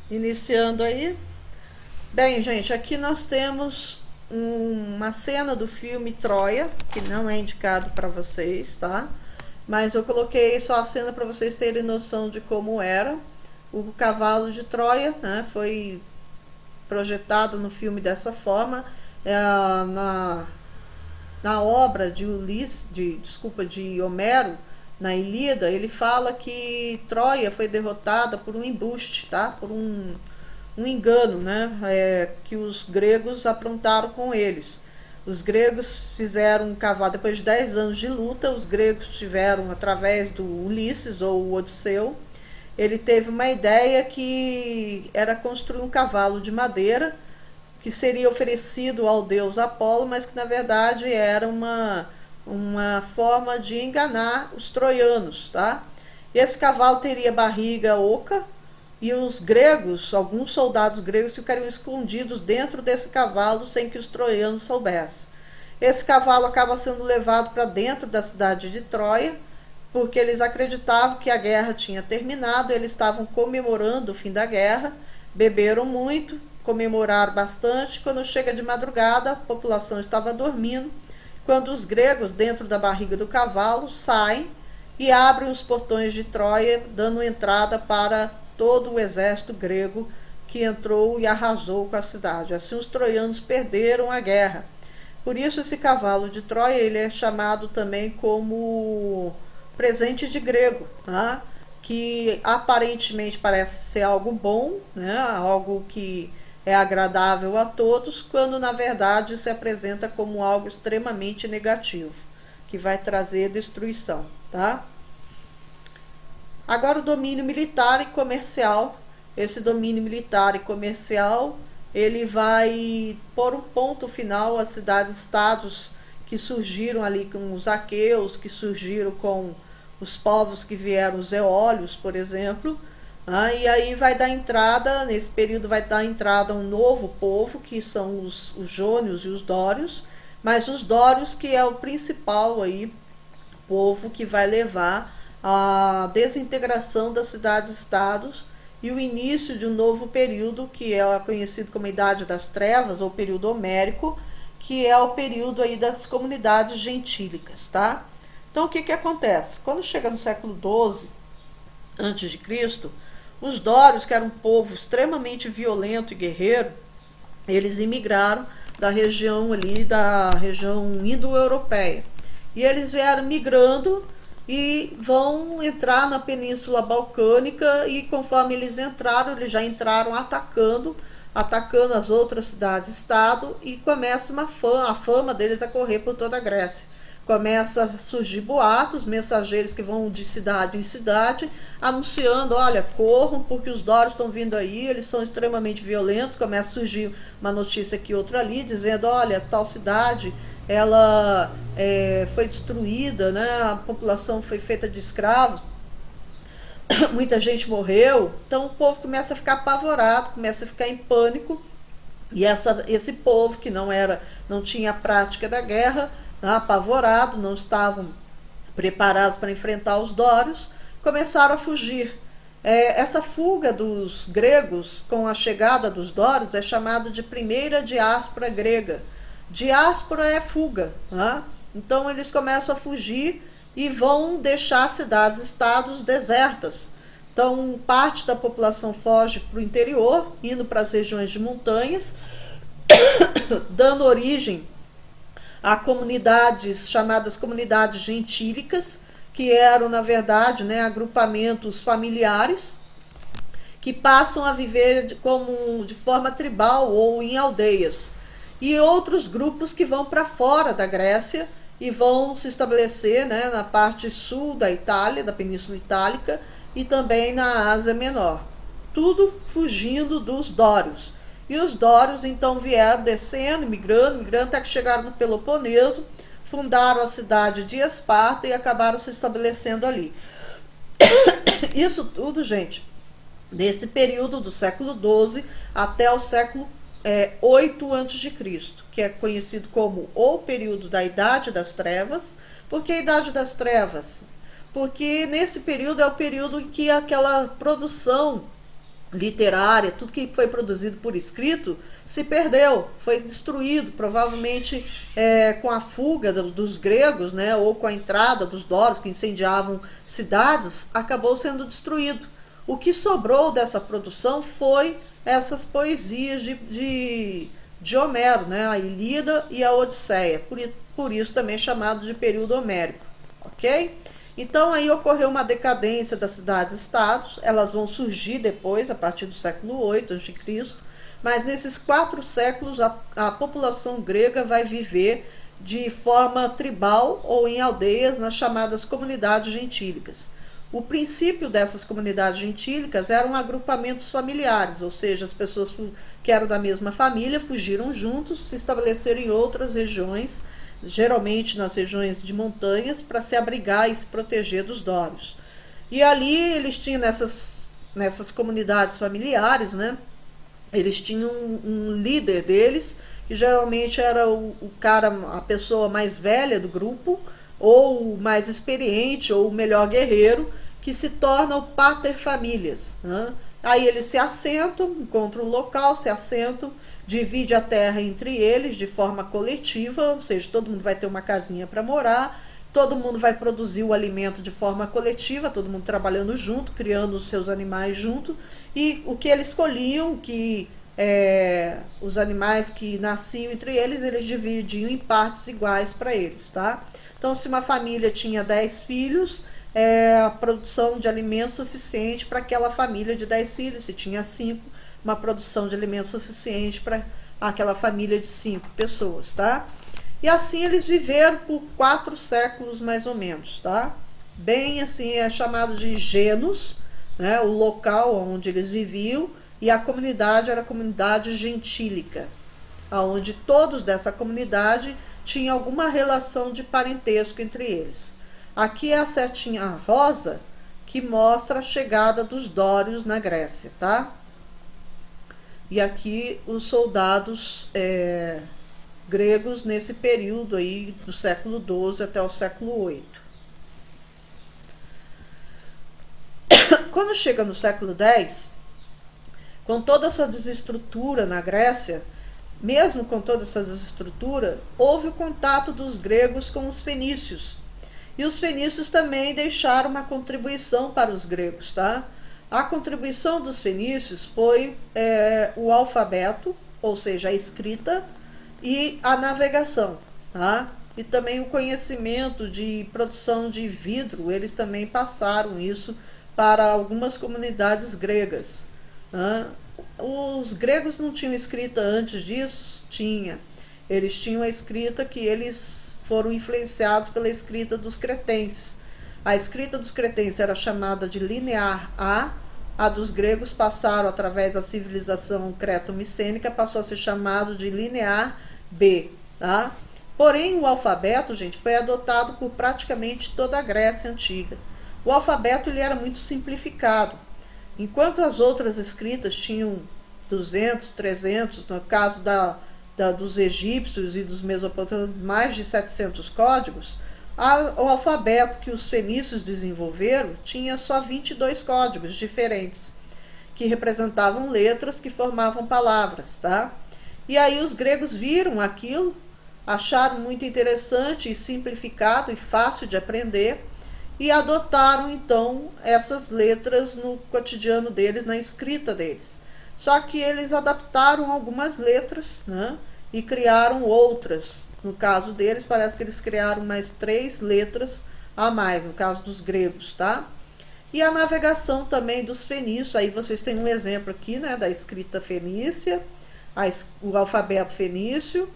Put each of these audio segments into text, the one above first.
Iniciando aí. Bem, gente, aqui nós temos uma cena do filme Troia, que não é indicado para vocês, tá? Mas eu coloquei só a cena para vocês terem noção de como era. O cavalo de Troia, né, foi projetado no filme dessa forma. Na, na obra de Ulisses, de Homero, na Ilíada, ele fala que Troia foi derrotada por um embuste, tá? Por um engano, né? Que os gregos aprontaram com eles. Os gregos fizeram um cavalo, depois de 10 anos de luta, os gregos tiveram, através do Ulisses ou o Odisseu, ele teve uma ideia que era construir um cavalo de madeira que seria oferecido ao deus Apolo, mas que na verdade era uma forma de enganar os troianos, tá? Esse cavalo teria barriga oca e os gregos, alguns soldados gregos ficariam escondidos dentro desse cavalo sem que os troianos soubessem. Esse cavalo acaba sendo levado para dentro da cidade de Troia, porque eles acreditavam que a guerra tinha terminado, eles estavam comemorando o fim da guerra, beberam muito, comemoraram bastante. Quando chega de madrugada, a população estava dormindo, quando os gregos, dentro da barriga do cavalo, saem e abrem os portões de Troia, dando entrada para todo o exército grego que entrou e arrasou com a cidade. Assim, os troianos perderam a guerra. Por isso, esse cavalo de Troia ele é chamado também como presente de grego, tá? Que aparentemente parece ser algo bom, né? Algo que é agradável a todos, quando na verdade se apresenta como algo extremamente negativo, que vai trazer destruição, tá? Agora o domínio militar e comercial. Esse domínio militar e comercial, ele vai pôr um ponto final às cidades-estados que surgiram ali com os aqueus, que surgiram com os povos que vieram, os eólios, por exemplo. E aí vai dar entrada, nesse período vai dar entrada a um novo povo, que são os jônios e os dórios, mas os dórios que é o principal aí, povo que vai levar a desintegração das cidades-estados e o início de um novo período que é conhecido como a Idade das Trevas ou período homérico, que é o período aí das comunidades gentílicas, tá? Então o que acontece? Quando chega no século XII antes de Cristo, os dórios, que eram um povo extremamente violento e guerreiro, eles imigraram da região ali, da região indo-europeia. E eles vieram migrando e vão entrar na Península Balcânica, e conforme eles entraram, eles já entraram atacando as outras cidades-estado, e começa a fama deles a correr por toda a Grécia. Começa a surgir boatos, mensageiros que vão de cidade em cidade, anunciando, olha, corram porque os dórios estão vindo aí, eles são extremamente violentos. Começa a surgir uma notícia aqui, outra ali, dizendo, olha, tal cidade, ela foi destruída, né? A população foi feita de escravos, muita gente morreu. Então o povo começa a ficar apavorado, começa a ficar em pânico, e esse povo que não tinha a prática da guerra, apavorado, não estavam preparados para enfrentar os dórios, começaram a fugir. Essa fuga dos gregos com a chegada dos dórios é chamada de primeira diáspora grega. Diáspora é fuga, tá? Então eles começam a fugir e vão deixar cidades-estados desertas. Então parte da população foge para o interior, indo para as regiões de montanhas, dando origem a comunidades chamadas comunidades gentílicas, que eram, na verdade, né, agrupamentos familiares que passam a viver de forma tribal ou em aldeias. E outros grupos que vão para fora da Grécia e vão se estabelecer, né, na parte sul da Itália, da Península Itálica, e também na Ásia Menor. Tudo fugindo dos dórios. E os dórios então vieram descendo, migrando, até que chegaram no Peloponeso, fundaram a cidade de Esparta e acabaram se estabelecendo ali. Isso tudo, gente, nesse período do século XII até o século 8 a.C., que é conhecido como o período da Idade das Trevas. Por que a Idade das Trevas? Porque nesse período é o período em que aquela produção literária, tudo que foi produzido por escrito, se perdeu, foi destruído, provavelmente com a fuga dos gregos, né, ou com a entrada dos dórios que incendiavam cidades, acabou sendo destruído. O que sobrou dessa produção foi essas poesias de Homero, né, a Ilíada e a Odisseia, por isso também chamado de período homérico, ok? Então aí ocorreu uma decadência das cidades-estados, elas vão surgir depois, a partir do século VIII a.C., mas nesses 4 séculos a população grega vai viver de forma tribal ou em aldeias nas chamadas comunidades gentílicas. O princípio dessas comunidades gentílicas eram agrupamentos familiares, ou seja, as pessoas que eram da mesma família fugiram juntos, se estabeleceram em outras regiões, geralmente nas regiões de montanhas, para se abrigar e se proteger dos dórios. E ali eles tinham nessas comunidades familiares, né, eles tinham um líder deles, que geralmente era o cara, a pessoa mais velha do grupo, ou o mais experiente, ou o melhor guerreiro, que se torna o pater familias, né? Aí eles se assentam, encontram um local, se assentam, divide a terra entre eles de forma coletiva, ou seja, todo mundo vai ter uma casinha para morar, todo mundo vai produzir o alimento de forma coletiva, todo mundo trabalhando junto, criando os seus animais junto, e o que eles escolhiam, os animais que nasciam entre eles, eles dividiam em partes iguais para eles, tá? Então, se uma família tinha 10 filhos, a produção de alimento suficiente para aquela família de 10 filhos. Se tinha 5, uma produção de alimento suficiente para aquela família de 5 pessoas, tá? E assim eles viveram por 4 séculos mais ou menos, tá? Bem assim, é chamado de genus, né? O local onde eles viviam, e a comunidade era a comunidade gentílica, onde todos dessa comunidade tinham alguma relação de parentesco entre eles. Aqui é a setinha rosa que mostra a chegada dos dórios na Grécia, tá? E aqui os soldados gregos nesse período aí do século XII até o século VIII. Quando chega no século X, com toda essa desestrutura na Grécia, mesmo com toda essa desestrutura, houve o contato dos gregos com os fenícios. E os fenícios também deixaram uma contribuição para os gregos, tá? A contribuição dos fenícios foi o alfabeto, ou seja, a escrita, e a navegação, tá? E também o conhecimento de produção de vidro, eles também passaram isso para algumas comunidades gregas, tá? Os gregos não tinham escrita antes disso? Tinha. Eles tinham a escrita que eles foram influenciados pela escrita dos cretenses. A escrita dos cretenses era chamada de linear a dos gregos passaram, através da civilização creto-micênica, passou a ser chamado de linear B, tá? Porém, o alfabeto, gente, foi adotado por praticamente toda a Grécia Antiga. O alfabeto ele era muito simplificado. Enquanto as outras escritas tinham 200, 300, no caso dos egípcios e dos mesopotâmicos, mais de 700 códigos, o alfabeto que os fenícios desenvolveram tinha só 22 códigos diferentes, que representavam letras que formavam palavras, tá? E aí os gregos viram aquilo, acharam muito interessante e simplificado e fácil de aprender, e adotaram então essas letras no cotidiano deles, na escrita deles. Só que eles adaptaram algumas letras, né, e criaram outras. No caso deles, parece que eles criaram mais 3 letras a mais, no caso dos gregos, tá? E a navegação também dos fenícios, aí vocês têm um exemplo aqui, né, da escrita fenícia, o alfabeto fenício,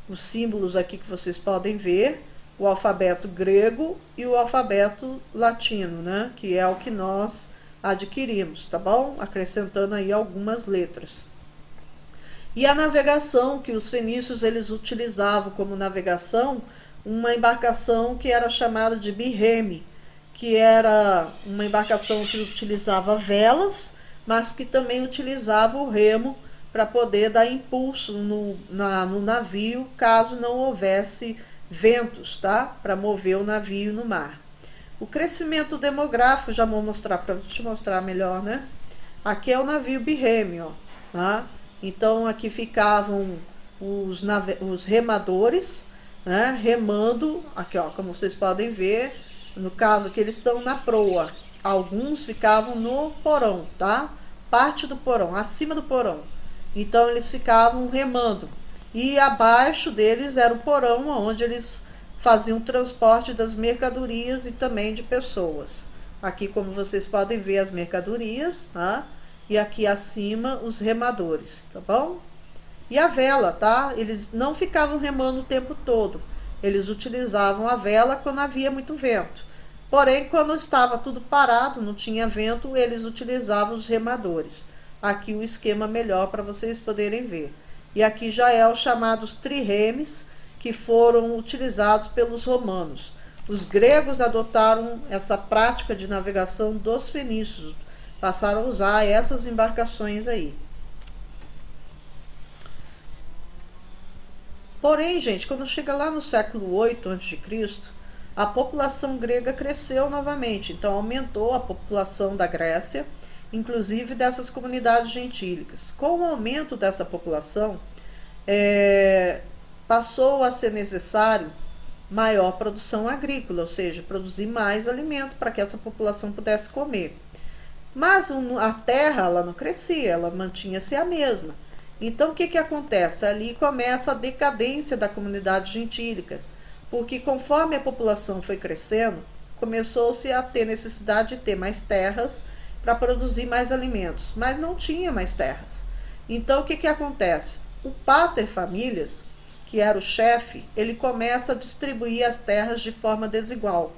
os símbolos aqui que vocês podem ver, o alfabeto grego e o alfabeto latino, né, que é o que nós adquirimos, tá bom? Acrescentando aí algumas letras. E a navegação, que os fenícios eles utilizavam como navegação, uma embarcação que era chamada de birreme, que era uma embarcação que utilizava velas, mas que também utilizava o remo para poder dar impulso no navio, caso não houvesse ventos, tá? Para mover o navio no mar. O crescimento demográfico, já vou mostrar, para te mostrar melhor, né? Aqui é o navio birreme, ó, tá? Então aqui ficavam os remadores, né, remando, aqui ó, como vocês podem ver, no caso aqui eles estão na proa, alguns ficavam no porão, tá? Parte do porão, acima do porão. Então eles ficavam remando. E abaixo deles era o porão, onde eles faziam o transporte das mercadorias e também de pessoas. Aqui, como vocês podem ver, as mercadorias, tá? E aqui acima os remadores, tá bom? E a vela, tá? Eles não ficavam remando o tempo todo. Eles utilizavam a vela quando havia muito vento. Porém, quando estava tudo parado, não tinha vento, eles utilizavam os remadores. Aqui o esquema melhor para vocês poderem ver. E aqui já é os chamados triremes, que foram utilizados pelos romanos. Os gregos adotaram essa prática de navegação dos fenícios, passaram a usar essas embarcações aí. Porém, gente, quando chega lá no século 8 a.C., a população grega cresceu novamente, então aumentou a população da Grécia, inclusive dessas comunidades gentílicas. Com o aumento dessa população, passou a ser necessário maior produção agrícola, ou seja, produzir mais alimento para que essa população pudesse comer. Mas a terra ela não crescia, ela mantinha-se a mesma. Então o que acontece? Ali começa a decadência da comunidade gentílica, porque conforme a população foi crescendo, começou-se a ter necessidade de ter mais terras para produzir mais alimentos, mas não tinha mais terras. Então o que acontece? O pater familias, que era o chefe, ele começa a distribuir as terras de forma desigual.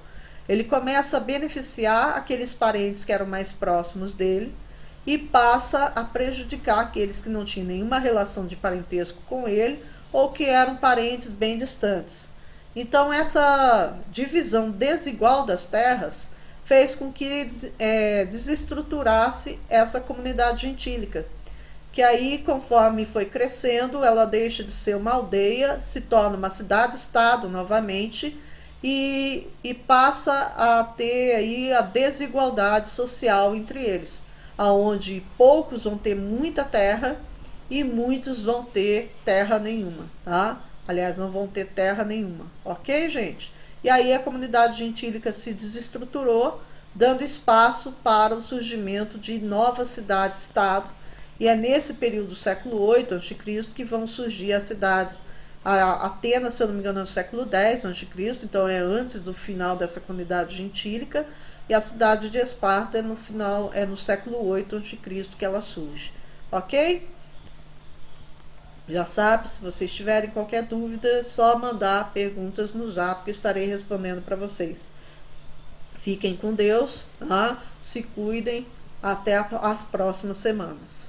Ele começa a beneficiar aqueles parentes que eram mais próximos dele e passa a prejudicar aqueles que não tinham nenhuma relação de parentesco com ele ou que eram parentes bem distantes. Então essa divisão desigual das terras fez com que desestruturasse essa comunidade gentílica, que aí, conforme foi crescendo, ela deixa de ser uma aldeia, se torna uma cidade-estado novamente e passa a ter aí a desigualdade social entre eles, aonde poucos vão ter muita terra e muitos vão ter terra nenhuma, tá? Aliás, não vão ter terra nenhuma, ok, gente? E aí a comunidade gentílica se desestruturou, dando espaço para o surgimento de novas cidades-estado. E é nesse período do século 8 a.C. que vão surgir as cidades. A Atenas, se eu não me engano, é no século 10 a.C., então é antes do final dessa comunidade gentílica. E a cidade de Esparta é no século 8 a.C. que ela surge. Ok? Já sabe, se vocês tiverem qualquer dúvida, é só mandar perguntas no Zap que eu estarei respondendo para vocês. Fiquem com Deus, tá? Se cuidem. Até as próximas semanas.